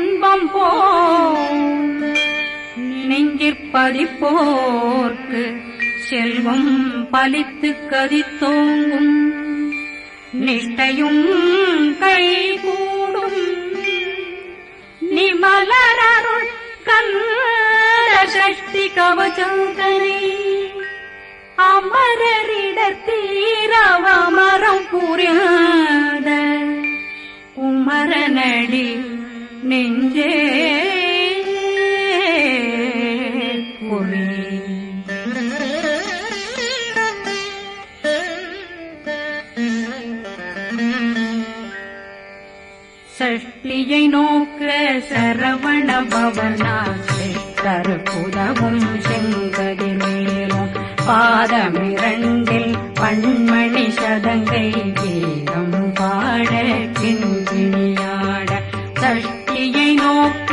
துன்பம் போல் நெஞ்சிற்பதிப்போர்க்கு செல்வம் பலித்து கதித்தோங்கும் நிஷ்டையும் கைகூடும் நிமலரருள் கந்த சஷ்டி கவசந்தனை அமரரிடத்தீரவமரம் புரியாத குமரனடி நெஞ்சே பொறி. சஷ்டியை நோக்க சரவண பவனாசெட்டருப்புதவும் செங்கதிர்வேலும் பாதமிரண்டில் பண்மணி சதங்கை கீதம் பாட கிண்கிணியாட சஷ்டியை நோக்க